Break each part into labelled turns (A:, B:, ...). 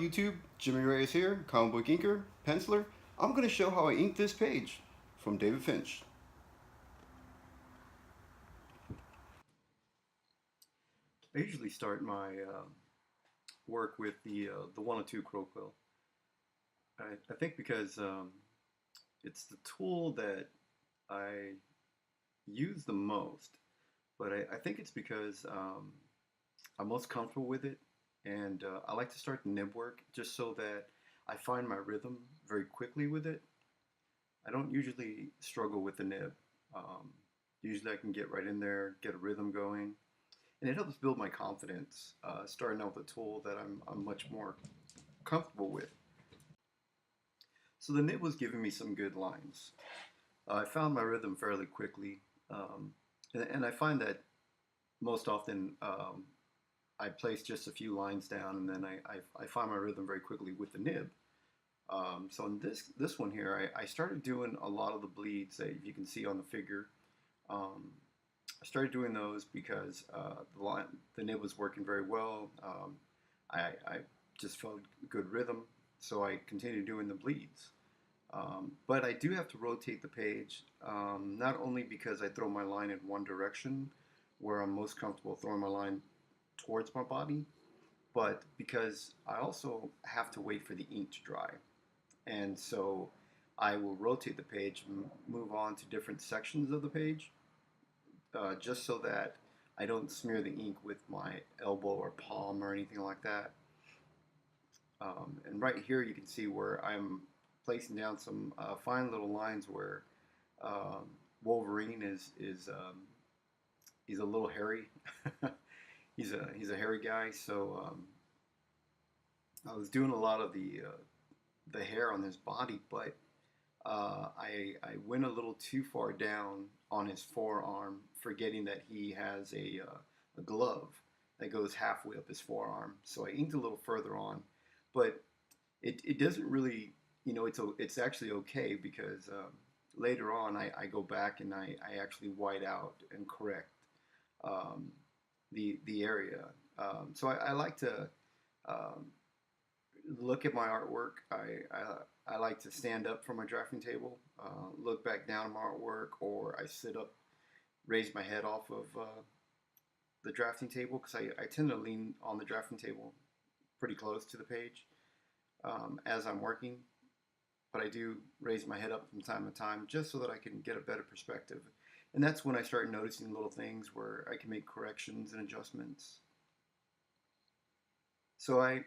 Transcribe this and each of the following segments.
A: YouTube? Jimmy Reyes here, comic book inker, penciler. I'm going to show how I ink this page from David Finch. I usually start my work with the 102 Crow Quill. I think because it's the tool that I use the most, but I think it's because I'm most comfortable with it, and I like to start the nib work just so that I find my rhythm very quickly with it. I don't usually struggle with the nib. Um, Usually I can get right in there, get a rhythm going, and it helps build my confidence, starting out with a tool that I'm much more comfortable with. So the nib was giving me some good lines. I found my rhythm fairly quickly, and I find that most often I place just a few lines down, and then I find my rhythm very quickly with the nib. So in this one here, I started doing a lot of the bleeds that you can see on the figure. Um, I started doing those because the nib was working very well. I just felt good rhythm, so I continued doing the bleeds. But I do have to rotate the page, not only because I throw my line in one direction, where I'm most comfortable throwing my line towards my body, but because I also have to wait for the ink to dry. And so I will rotate the page, move on to different sections of the page, just so that I don't smear the ink with my elbow or palm or anything like that. And right here you can see where I'm placing down some fine little lines where um, Wolverine is he's a little hairy. He's a hairy guy, so I was doing a lot of the hair on his body, but I went a little too far down on his forearm, forgetting that he has a glove that goes halfway up his forearm. So I inked a little further on, but it doesn't really, it's actually okay because later on I go back and I actually white out and correct um, the area. So I like to um, look at my artwork. I like to stand up from my drafting table, look back down at my artwork, or I sit up, raise my head off of the drafting table because I tend to lean on the drafting table pretty close to the page as I'm working. But I do raise my head up from time to time just so that I can get a better perspective. And that's when I start noticing little things where I can make corrections and adjustments. So I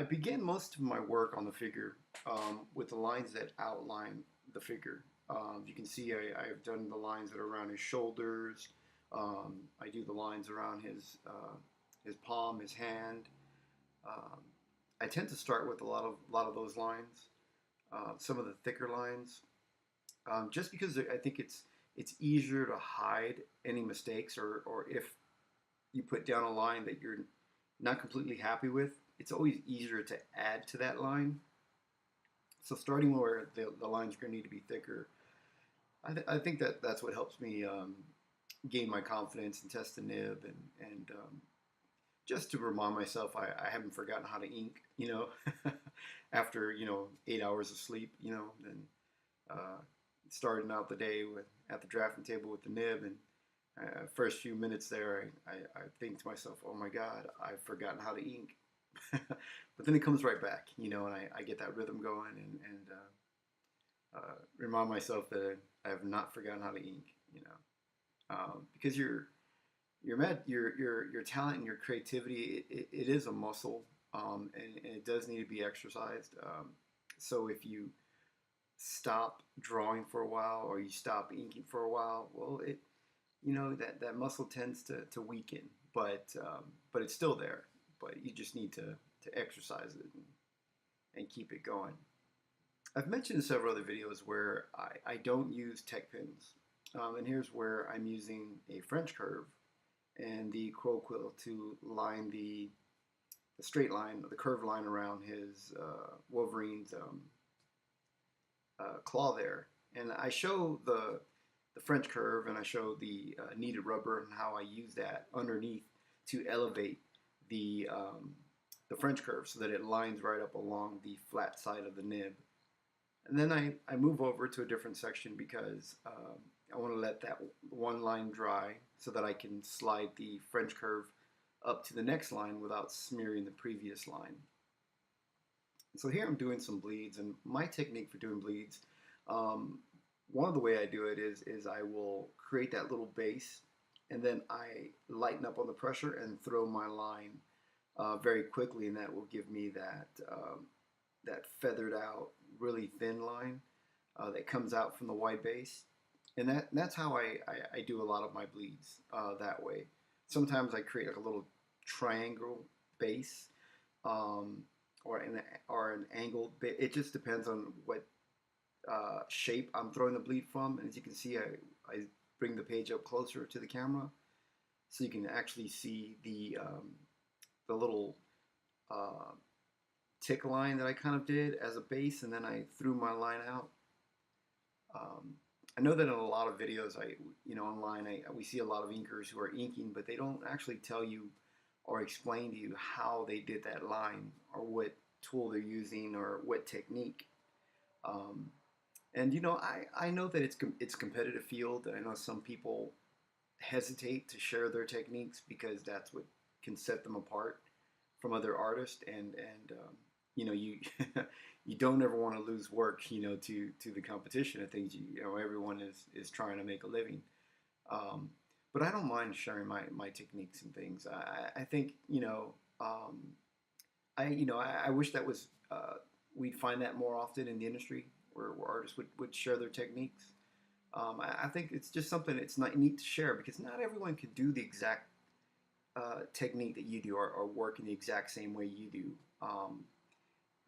A: begin most of my work on the figure with the lines that outline the figure. You can see I've done the lines that are around his shoulders. I do the lines around his palm, his hand. Um, I tend to start with a lot of those lines, some of the thicker lines, just because I think it's easier to hide any mistakes, or if you put down a line that you're not completely happy with, it's always easier to add to that line. So starting where the lines are going to need to be thicker, I think that's what helps me gain my confidence and test the nib, and just to remind myself I haven't forgotten how to ink, after 8 hours of sleep, and starting out the day at the drafting table with the nib, and first few minutes there, I think to myself, oh my God, I've forgotten how to ink. But then it comes right back, and I get that rhythm going, and remind myself that I have not forgotten how to ink, because your talent and your creativity, it is a muscle, and it does need to be exercised. So if you stop drawing for a while or you stop inking for a while, well, that muscle tends to weaken, but it's still there. But you just need to exercise it and keep it going. I've mentioned in several other videos where I don't use tech pins, and here's where I'm using a French curve and the crow quill to line the straight line, the curved line around his Wolverine's claw there. And I show the French curve, and I show the kneaded rubber and how I use that underneath to elevate the the French curve so that it lines right up along the flat side of the nib. And then I move over to a different section because I want to let that one line dry so that I can slide the French curve up to the next line without smearing the previous line. So here I'm doing some bleeds, and my technique for doing bleeds, one of the way I do it is I will create that little base, and then I lighten up on the pressure and throw my line very quickly, and that will give me that feathered out, really thin line that comes out from the wide base. And that's how I do a lot of my bleeds that way. Sometimes I create like a little triangle base or an angled base. It just depends on what shape I'm throwing the bleed from. And as you can see, I bring the page up closer to the camera so you can actually see the little tick line that I kind of did as a base, and then I threw my line out. I know that in a lot of videos, online, we see a lot of inkers who are inking, but they don't actually tell you or explain to you how they did that line or what tool they're using or what technique. And I know that it's a competitive field, and I know some people hesitate to share their techniques because that's what can set them apart from other artists, and you you don't ever want to lose work to the competition. I think everyone is trying to make a living, but I don't mind sharing my techniques and things. I think I wish that was we'd find that more often in the industry where artists would share their techniques. I think it's just something it's not neat to share because not everyone can do the exact technique that you do or work in the exact same way you do.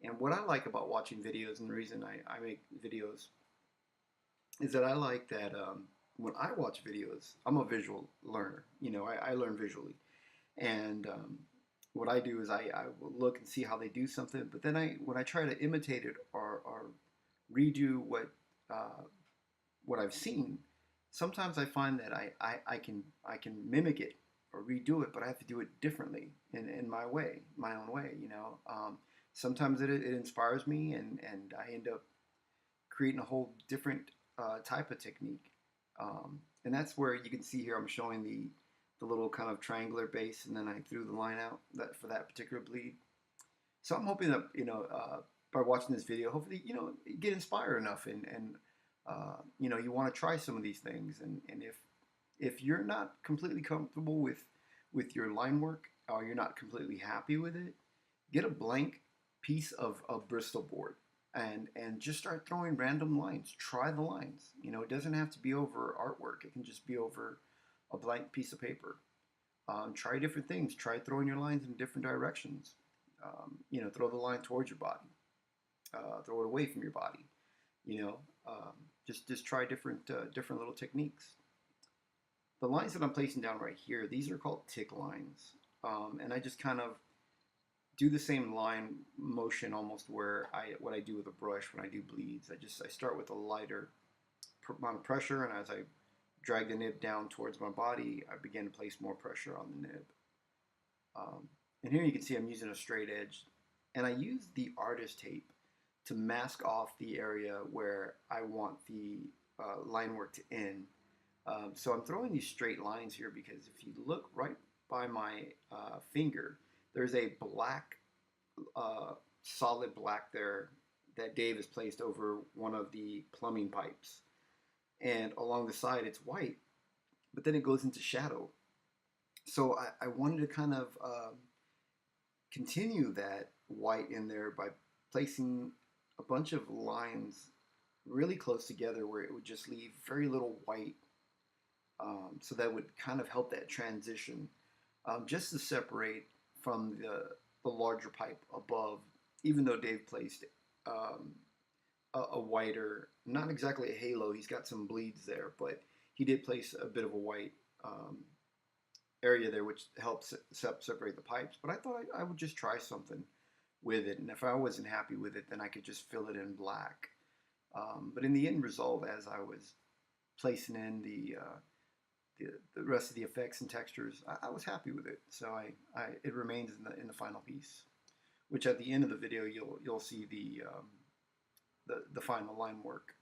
A: And what I like about watching videos, and the reason I make videos, is that I like that when I watch videos, I'm a visual learner. I learn visually. And what I do is I will look and see how they do something, but then when I try to imitate it or redo what I've seen, sometimes I find that I can mimic it or redo it, but I have to do it differently in my way, my own way. Sometimes it inspires me, and I end up creating a whole different type of technique. And that's where you can see here I'm showing the little kind of triangular base, and then I threw the line out for that particular bleed. So I'm hoping that by watching this video, hopefully you get inspired enough, and you want to try some of these things. And if you're not completely comfortable with your line work, or you're not completely happy with it, get a blank piece of Bristol board and just start throwing random lines. Try the lines. It doesn't have to be over artwork. It can just be over a blank piece of paper. Try different things. Try throwing your lines in different directions. Throw the line towards your body. Throw it away from your body. Just try different little techniques. The lines that I'm placing down right here, these are called tick lines, and I just kind of do the same line motion almost what I do with a brush when I do bleeds. I start with a lighter amount of pressure, and as I drag the nib down towards my body, I begin to place more pressure on the nib. And here you can see I'm using a straight edge, and I use the artist tape to mask off the area where I want the line work to end. So I'm throwing these straight lines here because if you look right by my finger, there's a black, solid black there that Dave has placed over one of the plumbing pipes. And along the side it's white, but then it goes into shadow. So I wanted to kind of continue that white in there by placing a bunch of lines really close together where it would just leave very little white. So that would kind of help that transition, just to separate from the larger pipe above, even though Dave placed a whiter, not exactly a halo, he's got some bleeds there, but he did place a bit of a white area there, which helps separate the pipes. But I thought I would just try something with it, and if I wasn't happy with it, then I could just fill it in black. But in the end result, as I was placing in the rest of the effects and textures, I was happy with it. So it remains in the final piece. which at the end of the video you'll see the final line work.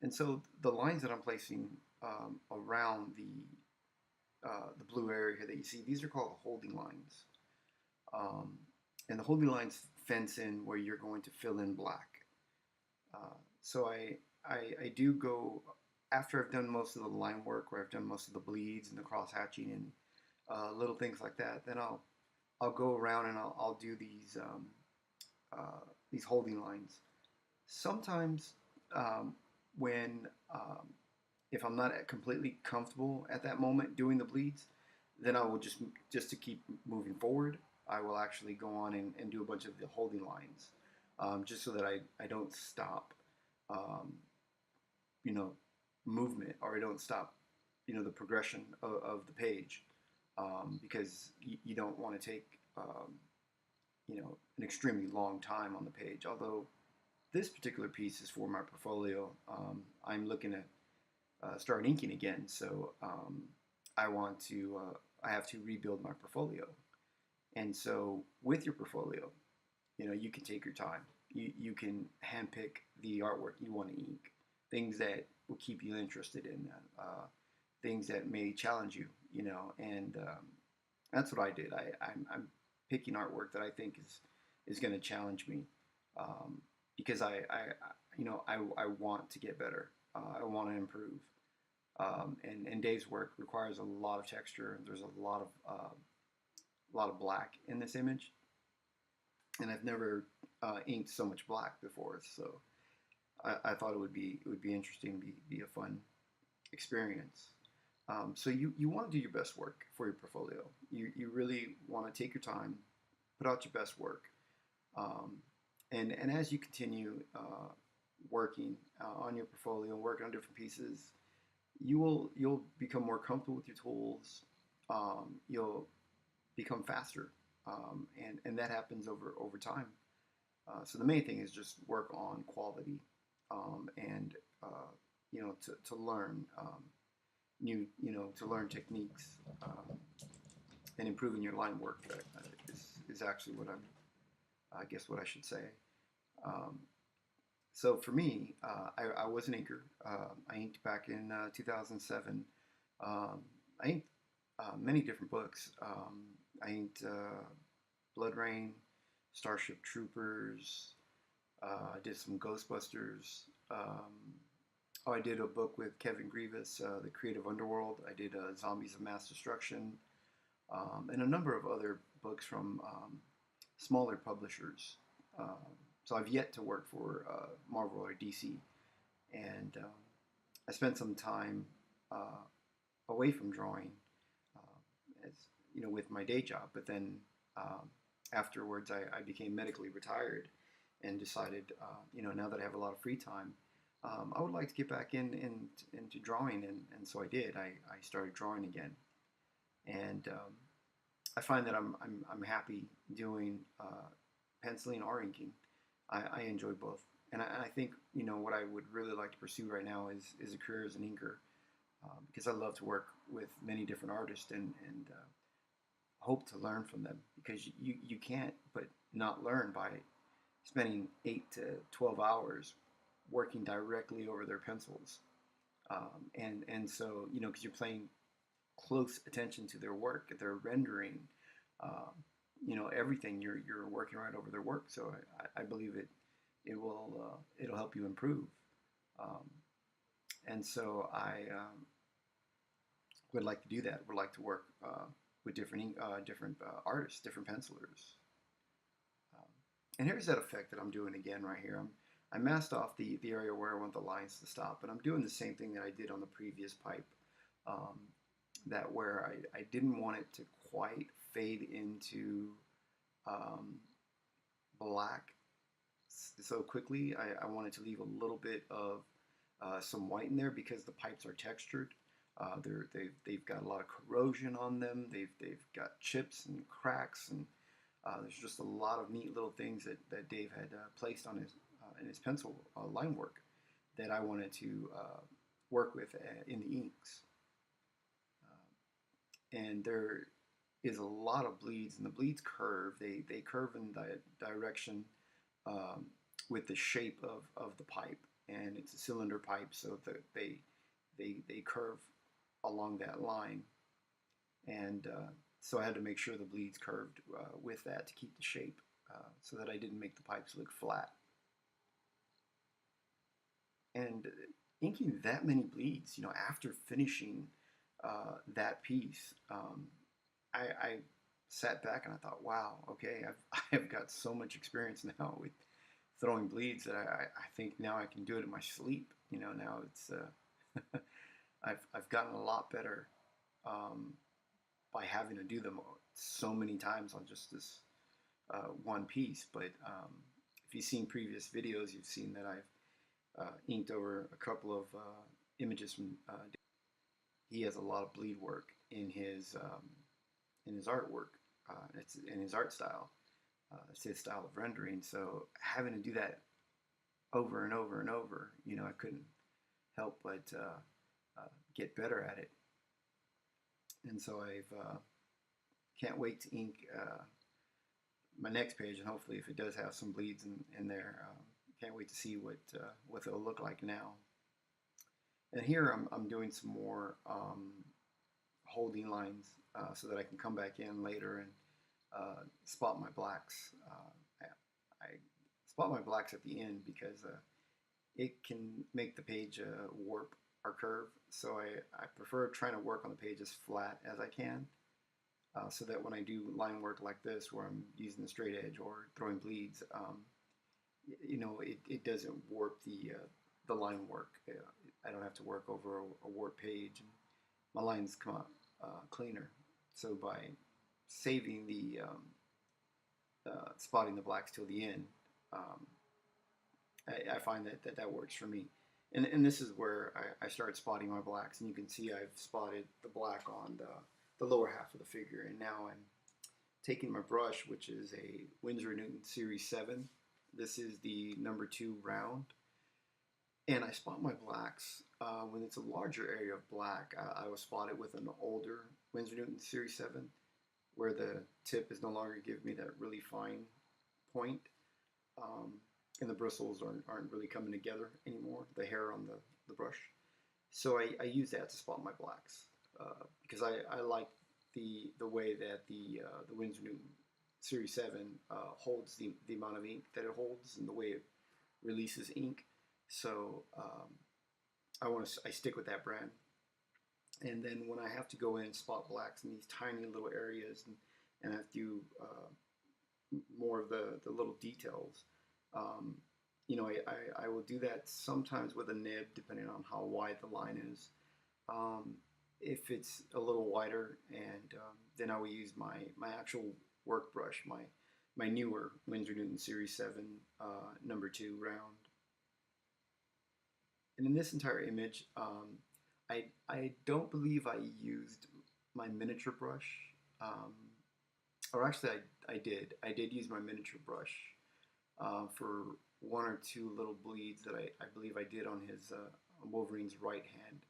A: And so the lines that I'm placing around the blue area here that you see, these are called holding lines. And the holding lines fence in where you're going to fill in black. So I do go, after I've done most of the line work, where I've done most of the bleeds and the cross hatching and little things like that, then I'll go around and I'll do these holding lines. Sometimes when if I'm not completely comfortable at that moment doing the bleeds, then I will just to keep moving forward, I will actually go on and do a bunch of the holding lines, just so that I don't stop, movement, or I don't stop, the progression of the page, because you don't want to take, an extremely long time on the page. Although this particular piece is for my portfolio, I'm looking at start inking again, so I have to rebuild my portfolio. And so with your portfolio, you can take your time. You can handpick the artwork you want to ink, things that will keep you interested in things that may challenge you, and that's what I did. I'm picking artwork that I think is going to challenge me, because I want to get better. I want to improve. And Dave's work requires a lot of texture. There's a lot of black in this image, and I've never inked so much black before. So I thought it would be interesting, be a fun experience. So you want to do your best work for your portfolio. You really want to take your time, put out your best work, and as you continue working on your portfolio and working on different pieces, you'll become more comfortable with your tools. You'll become faster, and that happens over time. So the main thing is just work on quality, and to learn to learn techniques, and improving your line work. Is actually what I guess what I should say. So for me, I was an inker. I inked back in 2007. I inked many different books. I inked Blood Rain, Starship Troopers. I did some Ghostbusters. I did a book with Kevin Grievous, The Creative Underworld. I did Zombies of Mass Destruction, and a number of other books from smaller publishers. So I've yet to work for Marvel or DC, and I spent some time away from drawing, as with my day job. But then afterwards, I became medically retired, and decided, now that I have a lot of free time, I would like to get back into drawing, and so I did. I started drawing again, and I find that I'm happy doing penciling or inking. I enjoy both, and I think what I would really like to pursue right now is a career as an inker, because I love to work with many different artists and hope to learn from them, because you can't but not learn by spending 8 to 12 hours working directly over their pencils, and so because you're paying close attention to their work, their rendering, everything. You're working right over their work. So I believe it'll help you improve, and so I would like to do that. Would like to work with different artists, different pencilers. And here's that effect that I'm doing again right here. I masked off the area where I want the lines to stop, and I'm doing the same thing that I did on the previous pipe, that where I didn't want it to quite fade into black so quickly. I wanted to leave a little bit of some white in there, because the pipes are textured. They've got a lot of corrosion on them. They've got chips and cracks, and there's just a lot of neat little things that Dave had placed on in his pencil line work that I wanted to work with in the inks. And is a lot of bleeds, and the bleeds curve. They curve in the direction um, with the shape of the pipe, and it's a cylinder pipe, so they curve along that line, and so I had to make sure the bleeds curved with that to keep the shape, so that I didn't make the pipes look flat. And inking that many bleeds, after finishing that piece, I sat back and I thought, wow, okay, I've got so much experience now with throwing bleeds that I think now I can do it in my sleep. Now it's I've gotten a lot better um, by having to do them so many times on just this one piece. But if you've seen previous videos, you've seen that I've inked over a couple of images from. He has a lot of bleed work in his artwork. It's in his art style. It's his style of rendering. So having to do that over and over and over, I couldn't help but get better at it. And so I've can't wait to ink my next page, and hopefully, if it does have some bleeds in there, can't wait to see what they'll look like now. And here I'm doing some more holding lines so that I can come back in later and spot my blacks. I spot my blacks at the end because it can make the page warp or curve. So I prefer trying to work on the page as flat as I can, so that when I do line work like this, where I'm using the straight edge or throwing bleeds, it doesn't warp the line work. I don't have to work over a warped page, and my lines come out cleaner. So by saving the spotting the blacks till the end, I find that works for me. And this is where I started spotting my blacks, and you can see I've spotted the black on the lower half of the figure, and now I'm taking my brush, which is a Winsor & Newton Series 7. This is the number 2 round. And I spot my blacks when it's a larger area of black. I will spot it with an older Winsor & Newton Series 7, where the tip is no longer giving me that really fine point, and the bristles aren't really coming together anymore, the hair on the brush. So I use that to spot my blacks, because I like the way that the Winsor & Newton Series 7 holds the amount of ink that it holds, and the way it releases ink. So I stick with that brand. And then when I have to go in and spot blacks in these tiny little areas, and I have to do more of the little details, I will do that sometimes with a nib, depending on how wide the line is. If it's a little wider, and then I will use my actual work brush, my newer Winsor & Newton Series 7 number 2 round. And in this entire image, I don't believe I used my miniature brush, or actually I did. I did use my miniature brush for 1 or 2 little bleeds that I believe I did on his Wolverine's right hand,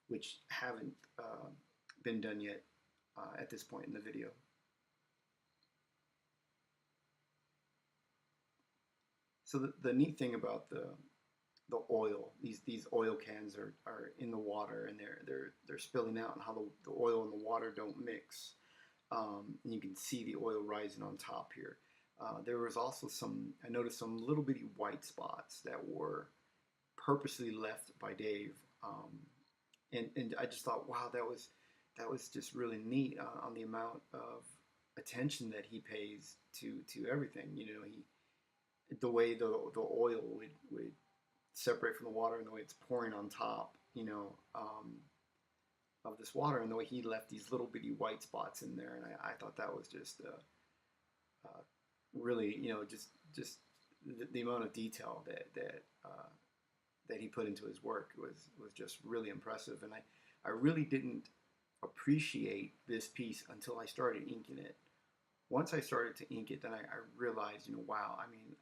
A: which haven't been done yet at this point in the video. So the neat thing about the oil, these oil cans are in the water, and they're spilling out, and how the oil and the water don't mix, and you can see the oil rising on top here. There was also I noticed some little bitty white spots that were purposely left by Dave, and I just thought, wow, that was just really neat on the amount of attention that he pays to everything. The way the oil would separate from the water, and the way it's pouring on top, of this water, and the way he left these little bitty white spots in there, and I thought that was just really, just the amount of detail that he put into his work was just really impressive, and I really didn't appreciate this piece until I started inking it. Once I started to ink it, then I realized, wow, I mean,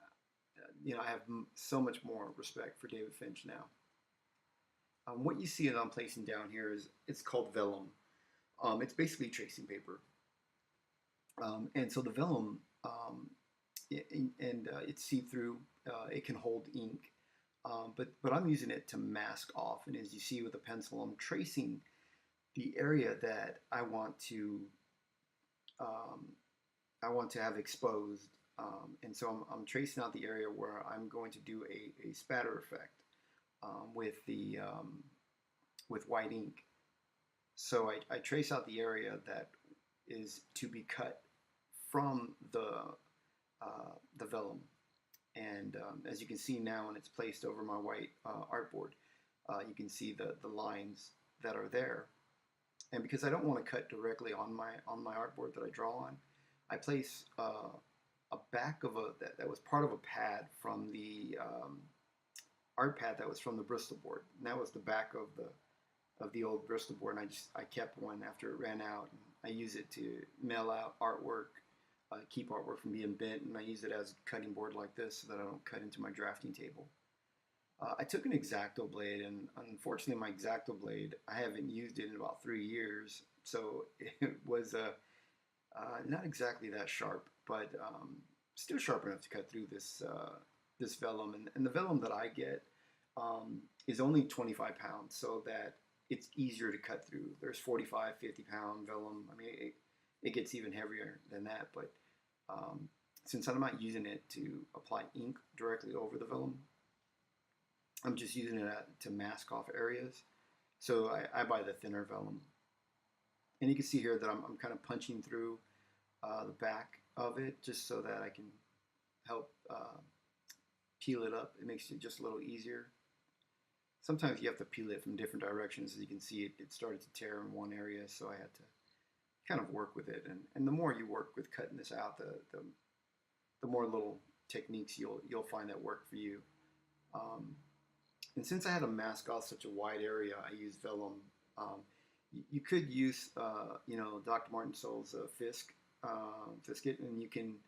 A: I have so much more respect for David Finch now. What you see that I'm placing down here it's called vellum. It's basically tracing paper. And so the vellum, it's see-through. It can hold ink, but I'm using it to mask off. And as you see with a pencil, I'm tracing the area that um, I want to have exposed. And so I'm tracing out the area where I'm going to do a spatter effect with white ink. So I trace out the area that is to be cut from the vellum. And as you can see now, when it's placed over my white artboard, you can see the lines that are there. And because I don't want to cut directly on my artboard that I draw on, I place a back of that was part of a pad from the art pad that was from the Bristol board. And that was the back of the old Bristol board, and I kept one after it ran out. And I use it to mail out artwork, keep artwork from being bent, and I use it as a cutting board like this so that I don't cut into my drafting table. I took an X-Acto blade, and unfortunately my X-Acto blade, I haven't used it in about 3 years, so it was not exactly that sharp, but still sharp enough to cut through this vellum. And the vellum that I get is only 25 pounds, so that it's easier to cut through. There's 45, 50-pound vellum. I mean, it gets even heavier than that, but since I'm not using it to apply ink directly over the vellum, I'm just using it to mask off areas. So I buy the thinner vellum. And you can see here that I'm kind of punching through the back of it just so that I can help peel it up. It makes it just a little easier. Sometimes you have to peel it from different directions. As you can see, it started to tear in one area, so I had to kind of work with it. And the more you work with cutting this out, the more little techniques you'll find that work for you. And since I had to mask off such a wide area, I used vellum. You could use, Dr. Martin Sol's Fisket, and you can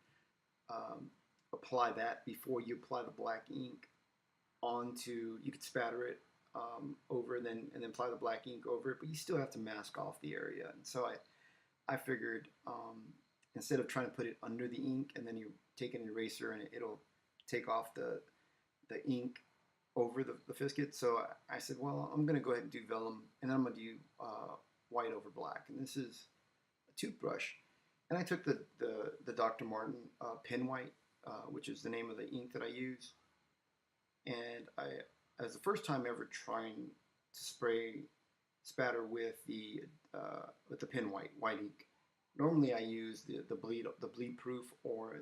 A: apply that before you apply the black ink onto. You could spatter it over, and then apply the black ink over it, but you still have to mask off the area. And so I figured instead of trying to put it under the ink and then you take an eraser and it'll take off the ink over the Fisket. So I said, well, I'm going to go ahead and do vellum, and then I'm going to do white over black. And this is a toothbrush. And I took the Dr. Martin Pen White, which is the name of the ink that I use. And as the first time ever trying to spatter with the Pen white ink. Normally I use the bleed proof or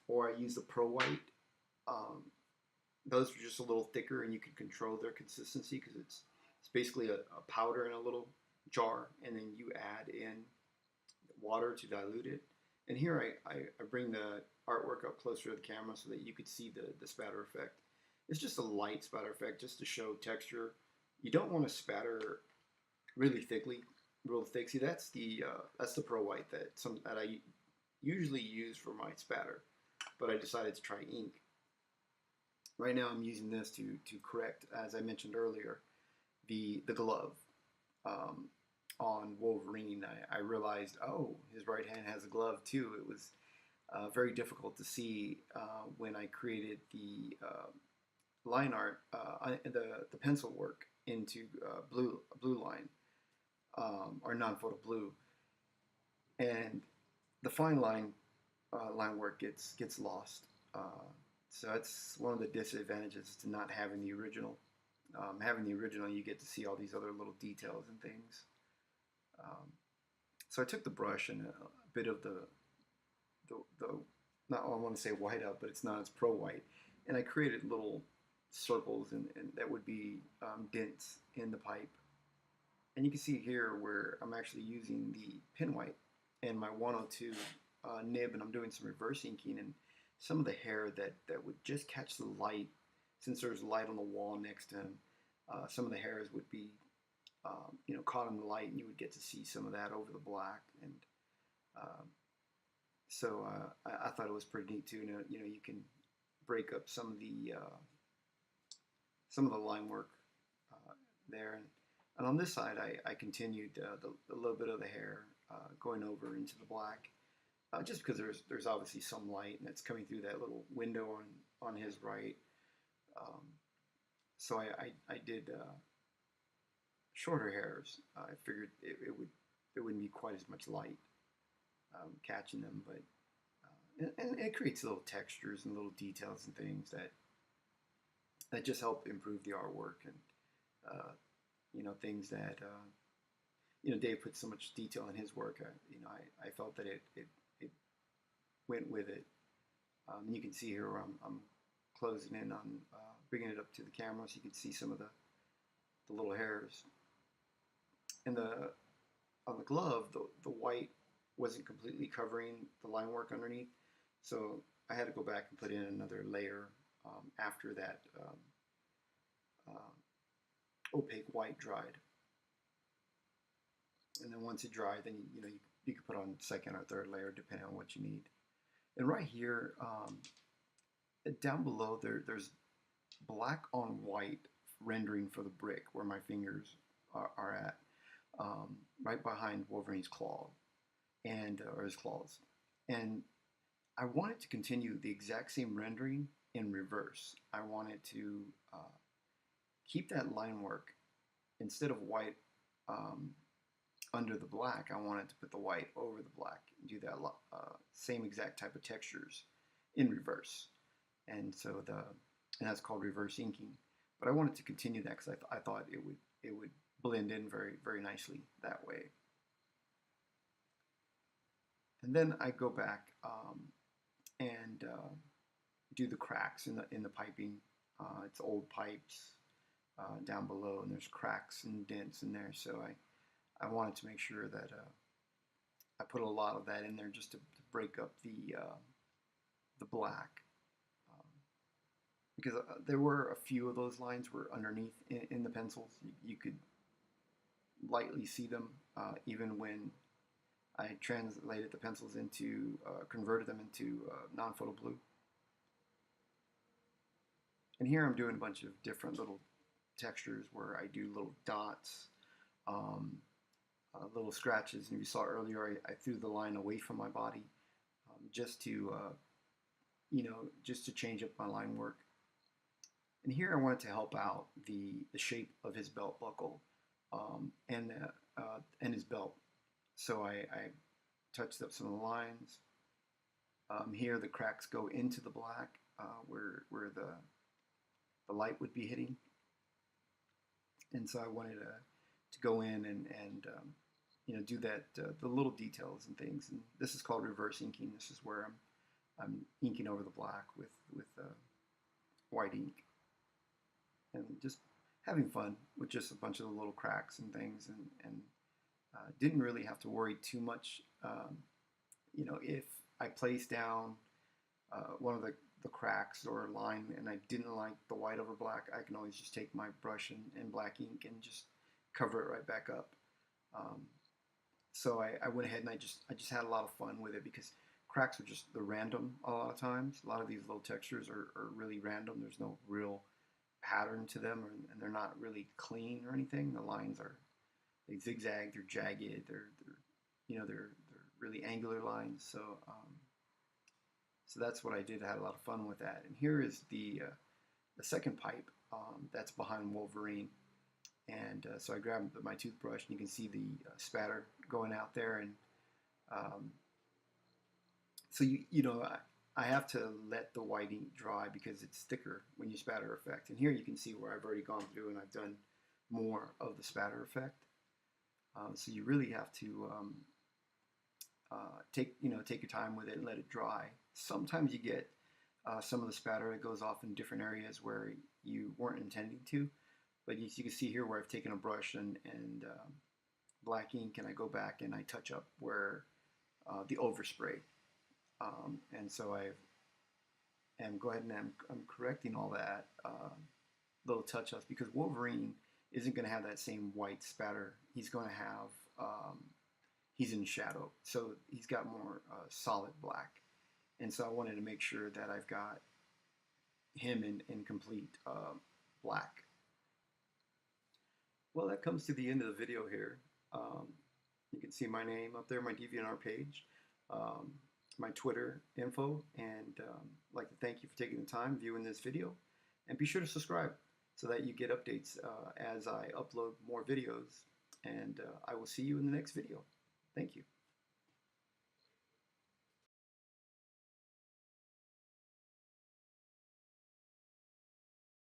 A: I use the Pro White. Those are just a little thicker, and you can control their consistency because it's basically a powder in a little jar, and then you add in water to dilute it. And here I bring the artwork up closer to the camera so that you could see the spatter effect. It's just a light spatter effect just to show texture. You don't want to spatter really real thick. See, that's the Pro White that I usually use for my spatter, but I decided to try ink. Right now I'm using this to correct, as I mentioned earlier, the glove on Wolverine. I realized, oh, his right hand has a glove too. It was very difficult to see when I created the line art, the pencil work into blue line or non-photo blue, and the fine line work gets lost. So that's one of the disadvantages to not having the original. Having the original, you get to see all these other little details and things. So I took the brush and a bit of the not, I want to say white out, but it's not, it's Pro White, and I created little circles and that would be dents in the pipe. And you can see here where I'm actually using the pen white and my 102 nib, and I'm doing some reverse inking, and some of the hair that would just catch the light, since there's light on the wall next to him, some of the hairs would be caught in the light, and you would get to see some of that over the black. And so I thought it was pretty neat too. You can break up some of the line work there, and on this side I continued a little bit of the hair going over into the black, just because there's obviously some light and it's coming through that little window on his right. Um, so I did shorter hairs. I figured it wouldn't be quite as much light catching them, but and it creates little textures and little details and things that just help improve the artwork, and things that Dave put so much detail in his work. I felt that it went with it. And you can see here where I'm closing in on bringing it up to the camera so you can see some of the little hairs. And on the glove, the white wasn't completely covering the line work underneath, so I had to go back and put in another layer after that opaque white dried. And then once it dried, then you could put on second or third layer depending on what you need. And right here, down below there's black on white rendering for the brick where my fingers are at, right behind Wolverine's claw or his claws. And I wanted to continue the exact same rendering in reverse. I wanted to keep that line work. Instead of white under the black, I wanted to put the white over the black and do that same exact type of textures in reverse. And so and that's called reverse inking. But I wanted to continue that because I thought it would blend in very, very nicely that way. And then I go back and do the cracks in the piping. It's old pipes down below, and there's cracks and dents in there. So I wanted to make sure that I put a lot of that in there just to break up the black, because there were a few of those lines were underneath in the pencils. You could lightly see them even when I translated the pencils into, converted them into non-photo blue. And here I'm doing a bunch of different little textures where I do little dots, little scratches. And if you saw earlier, I threw the line away from my body just to, just to change up my line work. And here I wanted to help out the shape of his belt buckle and his belt. So I touched up some of the lines. Here the cracks go into the black where the light would be hitting. And so I wanted to go in and do that, the little details and things. And this is called reverse inking. This is where I'm inking over the black with white ink, and just having fun with just a bunch of the little cracks and things, and didn't really have to worry too much. If I placed down one of the cracks or a line and I didn't like the white over black, I can always just take my brush and black ink and just cover it right back up. So I went ahead and I just had a lot of fun with it, because cracks are just random a lot of times. A lot of these little textures are really random. There's no real pattern to them, and they're not really clean or anything. The lines they zigzag, they're jagged, they're really angular lines. So so that's what I did. I had a lot of fun with that. And here is the second pipe that's behind Wolverine. And so I grabbed my toothbrush, and you can see the spatter going out there. And so I have to let the white ink dry because it's thicker when you spatter effect. And here you can see where I've already gone through and I've done more of the spatter effect. So you really have to take your time with it and let it dry. Sometimes you get some of the spatter that goes off in different areas where you weren't intending to. But you can see here where I've taken a brush and black ink, and I go back and I touch up where the overspray. And so I'm go ahead and I'm correcting all that little touch-ups, because Wolverine isn't going to have that same white spatter. He's going to have, he's in shadow, so he's got more solid black. And so I wanted to make sure that I've got him in complete black. Well, that comes to the end of the video here. You can can see my name up there, my DeviantArt page, my Twitter info, and I'd like to thank you for taking the time viewing this video. And be sure to subscribe so that you get updates as I upload more videos. And I will see you in the next video.